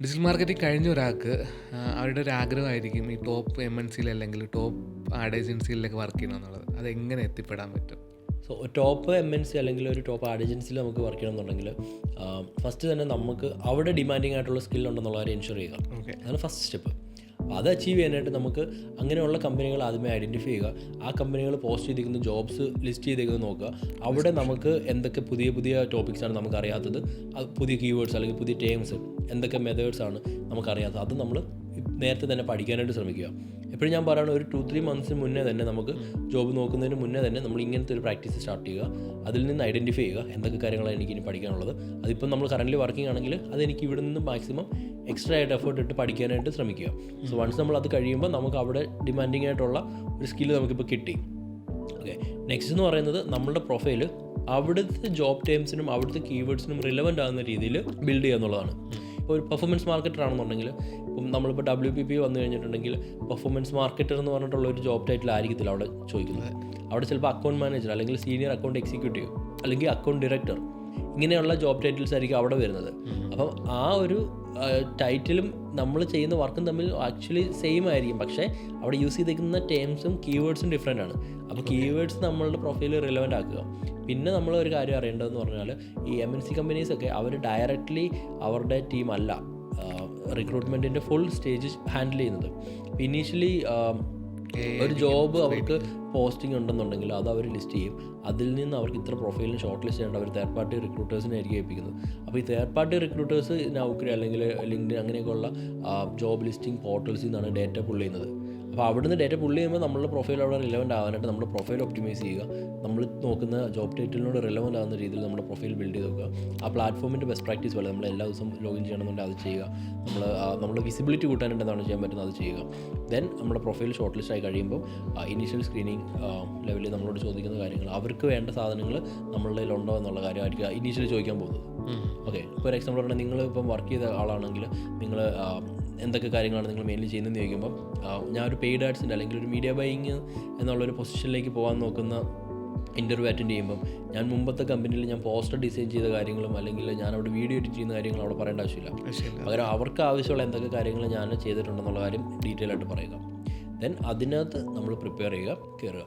Digital marketing കഴിഞ്ഞ ഒരാൾക്ക് അവരുടെ ഒരു ആഗ്രഹമായിരിക്കും ഈ ടോപ്പ് MNCയിൽ അല്ലെങ്കിൽ ടോപ്പ് ആഡ് ഏജൻസിയിലൊക്കെ വർക്ക് ചെയ്യണം എന്നുള്ളത്. അതെങ്ങനെ എത്തിപ്പെടാൻ പറ്റും? സോ ടോപ്പ് MNC അല്ലെങ്കിൽ ഒരു ടോപ്പ് ആഡ് ഏജൻസിയിൽ നമുക്ക് വർക്ക് ചെയ്യണമെന്നുണ്ടെങ്കിൽ ഫസ്റ്റ് തന്നെ നമുക്ക് അവിടെ ഡിമാൻഡിങ് ആയിട്ടുള്ള സ്കിൽ ഉണ്ടെന്നുള്ള കാര്യം എൻഷുർ ചെയ്യുക. അതാണ് ഫസ്റ്റ് സ്റ്റെപ്പ്. അപ്പോൾ അത് അച്ചീവ് ചെയ്യാനായിട്ട് നമുക്ക് അങ്ങനെയുള്ള കമ്പനികൾ ആദ്യമേ ഐഡൻറ്റിഫൈ ചെയ്യുക. ആ കമ്പനികൾ പോസ്റ്റ് ചെയ്തിരിക്കുന്ന ജോബ്സ് ലിസ്റ്റ് ചെയ്തിരിക്കുന്നത് നോക്കുക. അവിടെ നമുക്ക് എന്തൊക്കെ പുതിയ പുതിയ ടോപ്പിക്സാണ് നമുക്ക് അറിയാത്തത്, പുതിയ കീവേഡ്സ് അല്ലെങ്കിൽ പുതിയ ടേംസ്, എന്തൊക്കെ മെത്തേഡ്സാണ് നമുക്കറിയാത്തത്, അത് നമ്മൾ നേരത്തെ തന്നെ പഠിക്കാനായിട്ട് ശ്രമിക്കുക. എപ്പോഴും ഞാൻ പറയുന്നത് ഒരു 2-3 മന്ത്സിന് മുന്നേ തന്നെ നമുക്ക് ജോബ് നോക്കുന്നതിന് മുന്നേ തന്നെ നമ്മൾ ഇങ്ങനത്തെ ഒരു പ്രാക്ടീസ് സ്റ്റാർട്ട് ചെയ്യുക. അതിൽ നിന്ന് ഐഡൻറ്റിഫൈ ചെയ്യുക എന്തൊക്കെ കാര്യങ്ങളാണ് എനിക്ക് ഇനി പഠിക്കാനുള്ളത്. അതിപ്പം നമ്മൾ കറൻ്റ് വർക്കിംഗ് ആണെങ്കിൽ അതെനിക്ക് ഇവിടെ നിന്ന് മാക്സിമം എക്സ്ട്രാ ആയിട്ട് എഫേർട്ട് ഇട്ട് പഠിക്കാനായിട്ട് ശ്രമിക്കുക. സോ വൺസ് നമ്മൾ അത് കഴിയുമ്പോൾ നമുക്ക് അവിടെ ഡിമാൻഡിങ് ആയിട്ടുള്ള ഒരു സ്കില്ല് നമുക്കിപ്പോൾ കിട്ടി. ഓക്കെ, നെക്സ്റ്റ് എന്ന് പറയുന്നത് നമ്മളുടെ പ്രൊഫൈൽ അവിടുത്തെ ജോബ് ടേംസിനും അവിടുത്തെ കീവേഡ്സിനും റിലവൻ്റ് ആകുന്ന രീതിയിൽ ബിൽഡ് ചെയ്യുക എന്നുള്ളതാണ്. ഇപ്പോൾ ഒരു പെർഫോമൻസ് മാർക്കറ്റർ ആണെന്നുണ്ടെങ്കിൽ, ഇപ്പം നമ്മളിപ്പോൾ WPP വന്നു കഴിഞ്ഞിട്ടുണ്ടെങ്കിൽ പെർഫോമൻസ് മാർക്കറ്റർ എന്ന് പറഞ്ഞിട്ടുള്ള ഒരു ജോബ് ടൈറ്റിൽ ആയിരിക്കത്തില്ല അവിടെ ചോദിക്കുന്നത്. അവിടെ ചിലപ്പോൾ അക്കൗണ്ട് മാനേജർ അല്ലെങ്കിൽ സീനിയർ അക്കൗണ്ട് എക്സിക്യൂട്ടീവ് അല്ലെങ്കിൽ അക്കൗണ്ട് ഡയറക്ടർ, ഇങ്ങനെയുള്ള ജോബ് ടൈറ്റിൽസ് ആയിരിക്കും അവിടെ വരുന്നത്. അപ്പം ആ ഒരു ടൈറ്റിലും നമ്മൾ ചെയ്യുന്ന വർക്കും തമ്മിൽ ആക്ച്വലി സെയിം ആയിരിക്കും, പക്ഷേ അവിടെ യൂസ് ചെയ്തിരിക്കുന്ന ടേംസും കീവേഡ്സും ഡിഫറെൻ്റ് ആണ്. അപ്പോൾ കീവേഡ്സ് നമ്മളുടെ പ്രൊഫൈലിൽ റിലവൻ്റ് ആക്കുക. പിന്നെ നമ്മൾ ഒരു കാര്യം അറിയേണ്ടതെന്ന് പറഞ്ഞാൽ ഈ MNC കമ്പനീസൊക്കെ അവർ ഡയറക്റ്റ്ലി അവരുടെ ടീം അല്ല റിക്രൂട്ട്മെൻറ്റിൻ്റെ ഫുൾ സ്റ്റേജ് ഹാൻഡിൽ ചെയ്യുന്നത്. ഇനീഷ്യലി ഒരു ജോബ് അവർക്ക് പോസ്റ്റിംഗ് ഉണ്ടെന്നുണ്ടെങ്കിൽ അത് അവർ ലിസ്റ്റ് ചെയ്യും. അതിൽ നിന്ന് അവർക്ക് ഇത്ര പ്രൊഫൈലിന് ഷോർട്ട് ലിസ്റ്റ് ചെയ്യേണ്ട അവർ തേർഡ് പാർട്ടി റിക്രൂട്ടേഴ്സിനെ ആയിരിക്കും ഏൽപ്പിക്കുന്നത്. അപ്പോൾ ഈ തേർഡ് പാർട്ടി റിക്രൂട്ടേഴ്സ് നൗക്കറി അല്ലെങ്കിൽ ലിങ്ക്ഡിൻ അങ്ങനെയൊക്കെയുള്ള ജോബ് ലിസ്റ്റിംഗ് പോർട്ടൽസിൽ നിന്നാണ് ഡേറ്റ പുൾ ചെയ്യുന്നത്. അപ്പോൾ അവിടുന്ന് ഡേറ്റ പുള്ളി ചെയ്യുമ്പോൾ നമ്മളുടെ പ്രൊഫൈൽ അവിടെ റിലവൻ്റ് ആകാനായിട്ട് നമ്മുടെ പ്രൊഫൈൽ ഒപ്റ്റിമൈസ് ചെയ്യുക. നമ്മൾ നോക്കുന്ന ജോബ് ടൈറ്റിലിനോട് റിലവൻ്റ് ആകുന്ന രീതിയിൽ നമ്മുടെ പ്രൊഫൈൽ ബിൽഡ് ചെയ്ത് നോക്കുക. ആ പ്ലാറ്റ്ഫോമിൻ്റെ ബെസ്റ്റ് പ്രാക്ടീസ് പോലെ നമ്മൾ എല്ലാ ദിവസവും ലോഗിൻ ചെയ്യണമെന്നുണ്ടെങ്കിൽ അത് ചെയ്യുക. നമ്മുടെ വിസിബിലിറ്റി കൂട്ടാനായിട്ട് എന്താണ് ചെയ്യാൻ പറ്റുന്നത് അത് ചെയ്യുക. ദെൻ നമ്മുടെ പ്രൊഫൈൽ ഷോർട്ട് ലിസ്റ്റ് ആയി കഴിയുമ്പോൾ ഇനീഷ്യൽ സ്ക്രീനിങ് ലെവലിൽ നമ്മളോട് ചോദിക്കുന്ന കാര്യങ്ങൾ, അവർക്ക് വേണ്ട സാധനങ്ങൾ നമ്മളുടെ കയ്യിലുണ്ടോ എന്നുള്ള കാര്യമായിരിക്കും ഇനീഷ്യലി ചോദിക്കാൻ പോകുന്നത്. ഓക്കെ, ഇപ്പോൾ ഒരു എക്സാമ്പിൾ പറഞ്ഞാൽ നിങ്ങൾ ഇപ്പം വർക്ക് ചെയ്ത ആളാണെങ്കിൽ നിങ്ങൾ എന്തൊക്കെ കാര്യങ്ങളാണ് നിങ്ങൾ മെയിൻലി ചെയ്യുന്നതെന്ന് ചോദിക്കുമ്പോൾ ഞാനൊരു പെയ്ഡ് ആഡ്സിൻ്റെ അല്ലെങ്കിൽ ഒരു മീഡിയ ബൈയിങ് എന്നുള്ളൊരു പൊസിഷനിലേക്ക് പോകാൻ നോക്കുന്ന ഇൻ്റർവ്യൂ അറ്റൻഡ് ചെയ്യുമ്പം ഞാൻ മുമ്പത്തെ കമ്പനിയിൽ ഞാൻ പോസ്റ്റർ ഡിസൈൻ ചെയ്ത കാര്യങ്ങളും അല്ലെങ്കിൽ ഞാൻ അവിടെ വീഡിയോ എഡിറ്റ് ചെയ്യുന്ന കാര്യങ്ങളും അവിടെ പറയേണ്ട ആവശ്യമില്ല. പകരം അവർക്ക് ആവശ്യമുള്ള എന്തൊക്കെ കാര്യങ്ങൾ ഞാൻ ചെയ്തിട്ടുണ്ടെന്നുള്ള കാര്യം ഡീറ്റെയിൽ ആയിട്ട് പറയുക. ദെൻ അതിനകത്ത് നമ്മൾ പ്രിപ്പയർ ചെയ്യുക, കയറുക.